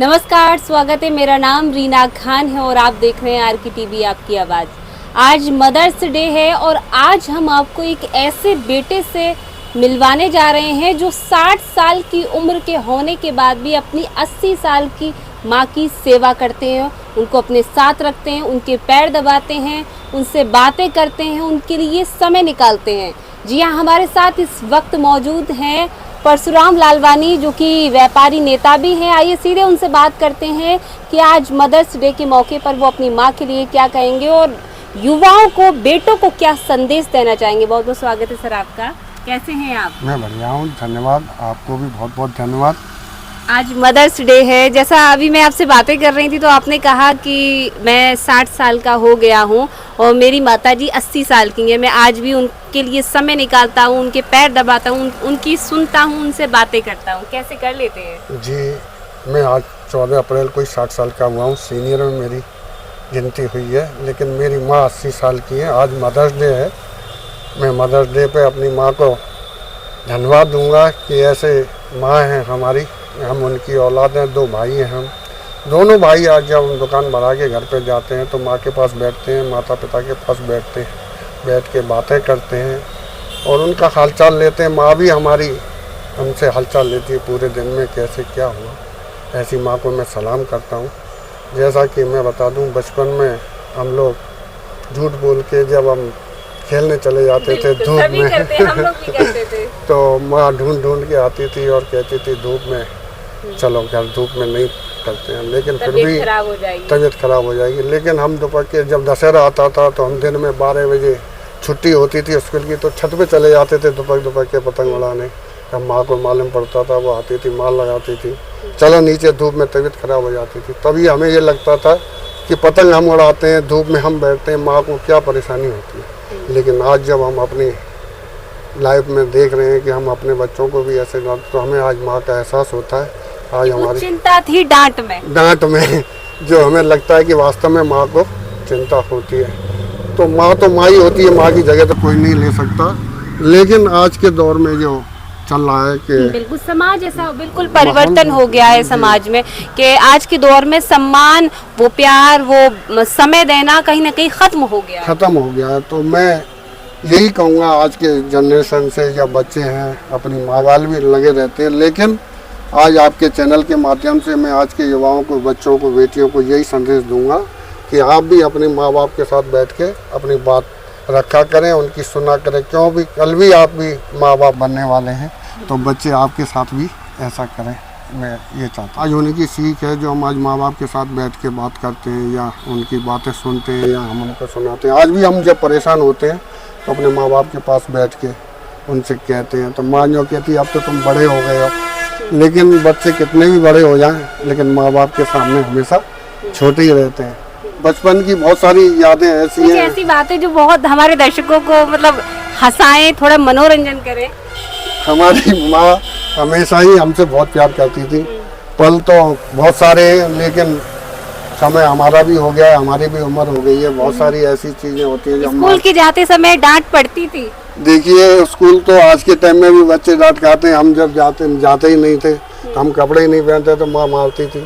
नमस्कार, स्वागत है। मेरा नाम रीना खान है और आप देख रहे हैं आर की टीवी आपकी आवाज़। आज मदर्स डे है और आज हम आपको एक ऐसे बेटे से मिलवाने जा रहे हैं जो 60 साल की उम्र के होने के बाद भी अपनी 80 साल की माँ की सेवा करते हैं, उनको अपने साथ रखते हैं, उनके पैर दबाते हैं, उनसे बातें करते हैं, उनके लिए समय निकालते हैं। जी हाँ, हमारे साथ इस वक्त मौजूद हैं परशुराम लालवानी, जो कि व्यापारी नेता भी हैं। आइए सीधे उनसे बात करते हैं कि आज मदर्स डे के मौके पर वो अपनी माँ के लिए क्या कहेंगे और युवाओं को, बेटों को क्या संदेश देना चाहेंगे। बहुत बहुत स्वागत है सर आपका। कैसे हैं आप? मैं बढ़िया हूँ, धन्यवाद। आपको भी बहुत बहुत धन्यवाद। आज मदर्स डे है। जैसा अभी मैं आपसे बातें कर रही थी तो आपने कहा कि मैं 60 साल का हो गया हूँ और मेरी माताजी 80 साल की हैं। मैं आज भी उनके लिए समय निकालता हूँ, उनके पैर दबाता हूँ, उनकी सुनता हूँ, उनसे बातें करता हूँ। कैसे कर लेते हैं? जी, मैं आज 14 अप्रैल को ही 60 साल का हुआ हूँ। सीनियर में मेरी गिनती हुई है, लेकिन मेरी माँ 80 साल की है। आज मदर्स डे है। मैं मदर्स डे पे अपनी माँ को धन्यवाद दूंगा कि ऐसे माँ हैं हमारी। हम उनकी औलाद हैं, 2 भाई हैं। हम दोनों भाई आज जब हम दुकान बढ़ा के घर पे जाते हैं तो माँ के पास बैठते हैं, माता पिता के पास बैठते हैं, बैठ के बातें करते हैं और उनका हालचाल लेते हैं। माँ भी हमारी हमसे हालचाल लेती है पूरे दिन में, कैसे क्या हुआ। ऐसी माँ को मैं सलाम करता हूँ। जैसा कि मैं बता दूँ, बचपन में हम लोग झूठ बोल के जब हम खेलने चले जाते थे धूप में हम लोग भी करते थे। तो माँ ढूंढ ढूंढ के आती थी और कहती थी धूप में चलो घर, धूप में नहीं करते हैं, लेकिन फिर भी तबीयत खराब हो जाएगी। लेकिन हम दोपहर के जब दशहरा आता था तो हम दिन में 12 बजे छुट्टी होती थी स्कूल की, तो छत पे चले जाते थे दोपहर के पतंग उड़ाने। हम माँ को मालूम पड़ता था, वो आती थी, मार लगाती थी, चलो नीचे, धूप में तबीयत खराब हो जाती थी। तभी हमें ये लगता था कि पतंग हम उड़ाते हैं, धूप में हम बैठते हैं, माँ को क्या परेशानी होती है। लेकिन आज जब हम अपनी लाइफ में देख रहे हैं कि हम अपने बच्चों को भी ऐसे, तो हमें आज माँ का एहसास होता है। आज हमारी चिंता थी डांट में जो हमें लगता है कि वास्तव में माँ को चिंता होती है। तो माँ ही होती है, माँ की जगह तो कोई नहीं ले सकता। लेकिन आज के दौर में जो चल रहा है कि बिल्कुल समाज ऐसा बिल्कुल परिवर्तन हो गया है समाज में कि आज के दौर में सम्मान, वो प्यार, वो समय देना कहीं ना कहीं खत्म हो गया है। तो मैं यही कहूँगा आज के जनरेशन से, जब बच्चे हैं अपनी माँ बाप भी लगे रहते हैं, लेकिन आज आपके चैनल के माध्यम से मैं आज के युवाओं को, बच्चों को, बेटियों को यही संदेश दूंगा कि आप भी अपने माँ बाप के साथ बैठ के अपनी बात रखा करें, उनकी सुना करें। क्यों भी कल भी आप भी माँ बाप बनने वाले हैं, तो बच्चे आपके साथ भी ऐसा करें। मैं ये चाहता हूँ। आज होने की सीख है जो हम आज माँ बाप के साथ बैठ के बात करते हैं या उनकी बातें सुनते हैं या हम उनको सुनाते हैं। आज भी हम जब परेशान होते हैं तो अपने माँ बाप के पास बैठ के उनसे कहते हैं, तो माँ जो कहती है अब तो तुम बड़े हो गए हो। लेकिन बच्चे कितने भी बड़े हो जाएं, लेकिन माँ बाप के सामने हमेशा छोटे ही रहते हैं। बचपन की बहुत सारी यादें ऐसी हैं, ऐसी बातें जो बहुत हमारे दर्शकों को मतलब हंसाएं, थोड़ा मनोरंजन करें। हमारी माँ हमेशा ही हमसे बहुत प्यार करती थी। पल तो बहुत सारे, लेकिन समय हमारा भी हो गया है, हमारी भी उम्र हो गई है। बहुत सारी ऐसी चीजें होती हैं जो स्कूल के जाते समय डांट पड़ती थी। देखिए, स्कूल तो आज के टाइम में भी बच्चे डांट खाते हैं। हम जब जाते ही नहीं थे, हम कपड़े ही नहीं पहनते तो माँ मारती थी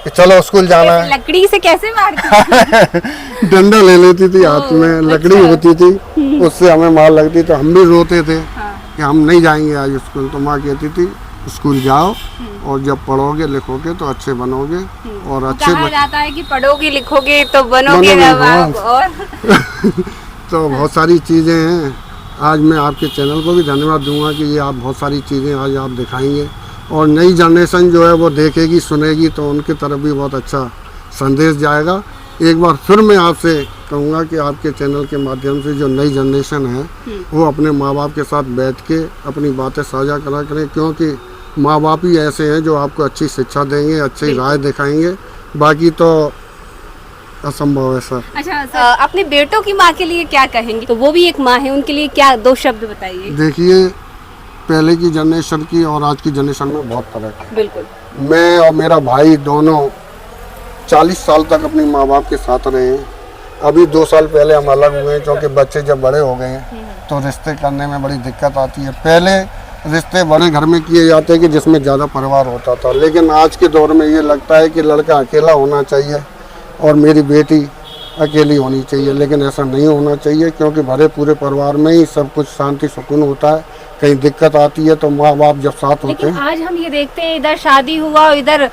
कि चलो स्कूल जाना है। लकड़ी से कैसे मारती? डंडा ले लेती थी हाथ में, लकड़ी होती थी, उससे हमें मार लगती। तो हम भी रोते थे कि हम नहीं जाएंगे आज स्कूल। तो माँ कहती थी स्कूल जाओ और जब पढ़ोगे लिखोगे तो अच्छे बनोगे और अच्छे कहा जाता है कि पढ़ोगे लिखोगे तो बनोगे नवाब। और तो बहुत सारी चीज़ें हैं। आज मैं आपके चैनल को भी धन्यवाद दूंगा कि ये आप बहुत सारी चीज़ें आज आप दिखाएंगे और नई जनरेशन जो है वो देखेगी, सुनेगी, तो उनकी तरफ भी बहुत अच्छा संदेश जाएगा। एक बार फिर मैं आपसे कहूँगा कि आपके चैनल के माध्यम से जो नई जनरेशन है वो अपने माँ बाप के साथ बैठ के अपनी बातें साझा करा करें, क्योंकि माँ बाप ही ऐसे हैं जो आपको अच्छी शिक्षा देंगे, अच्छी राय दिखाएंगे। बाकी तो असंभव है सर। अच्छा सर, अपने बेटों की माँ के लिए क्या कहेंगे? तो वो भी एक माँ है, उनके लिए क्या 2 शब्द बताइए। देखिए, पहले की जनरेशन की और आज की जनरेशन में बहुत फर्क है। बिल्कुल। मैं और मेरा भाई दोनों 40 साल तक अपनी माँ बाप के साथ रहे हैं। अभी 2 साल पहले हम अलग हुए हैं, क्योंकि बच्चे जब बड़े हो गए हैं तो रिश्ते करने में बड़ी दिक्कत आती है। पहले रिश्ते बड़े घर में किए जाते हैं कि जिसमें ज़्यादा परिवार होता था, लेकिन आज के दौर में ये लगता है कि लड़का अकेला होना चाहिए और मेरी बेटी अकेली होनी चाहिए, लेकिन ऐसा नहीं होना चाहिए, क्योंकि भरे पूरे परिवार में ही सब कुछ शांति सुकून होता है। कहीं दिक्कत आती है तो माँ बाप जब साथ होते लेकिन हैं। आज हम ये देखते हैं इधर शादी हुआ, इधर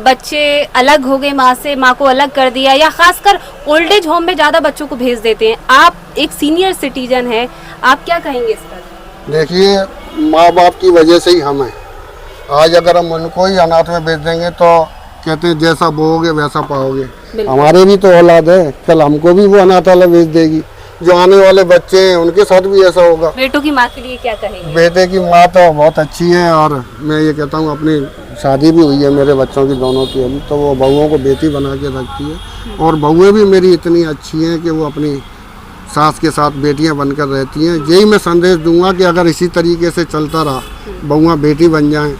बच्चे अलग हो गए माँ से, माँ को अलग कर दिया, या खासकर ओल्ड एज होम में ज्यादा बच्चों को भेज देते हैं। आप एक सीनियर सिटीजन है, आप क्या कहेंगे इस पर? देखिए, माँ बाप की वजह से ही हम हैं। आज अगर हम उनको ही अनाथ में भेज देंगे तो कहते हैं जैसा बोओगे वैसा पाओगे। हमारे भी तो औलाद है, कल हमको भी वो अनाथालय भेज देगी। जो आने वाले बच्चे हैं उनके साथ भी ऐसा होगा। बेटों की माँ के लिए क्या कहेंगे? बेटे की माँ तो बहुत अच्छी है, और मैं ये कहता हूँ अपनी शादी भी हुई है मेरे बच्चों की दोनों की अभी, तो वो बहुओं को बेटी बना के रखती है, और बहुएं भी मेरी इतनी अच्छी हैं कि वो अपनी सास के साथ बेटियां बनकर रहती हैं। यही मैं संदेश दूंगा कि अगर इसी तरीके से चलता रहा, बहुआं बेटी बन जाएं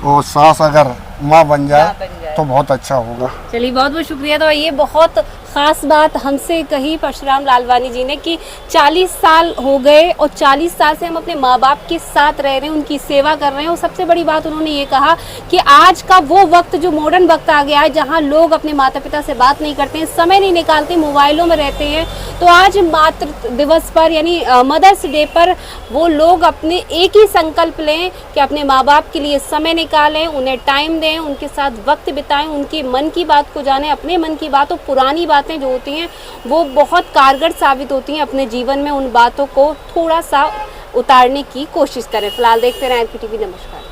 और सास अगर माँ बन जाए तो बहुत अच्छा होगा। चलिए, बहुत बहुत शुक्रिया। तो ये बहुत ख़ास बात हमसे कही परशुराम लालवानी जी ने कि 40 साल हो गए और 40 साल से हम अपने माँ बाप के साथ रह रहे हैं, उनकी सेवा कर रहे हैं। और सबसे बड़ी बात उन्होंने ये कहा कि आज का वो वक्त जो मॉडर्न वक्त आ गया है, जहाँ लोग अपने माता पिता से बात नहीं करते हैं, समय नहीं निकालते, मोबाइलों में रहते हैं, तो आज मातृ दिवस पर यानी मदर्स डे पर वो लोग अपने एक ही संकल्प लें कि अपने माँ बाप के लिए समय निकालें, उन्हें टाइम दें, उनके साथ वक्त बिताएं, उनके मन की बात को जानें, अपने मन की बात और पुरानी बातें जो होती हैं वो बहुत कारगर साबित होती हैं अपने जीवन में। उन बातों को थोड़ा सा उतारने की कोशिश करें। फिलहाल देखते रहें RK TV। नमस्कार।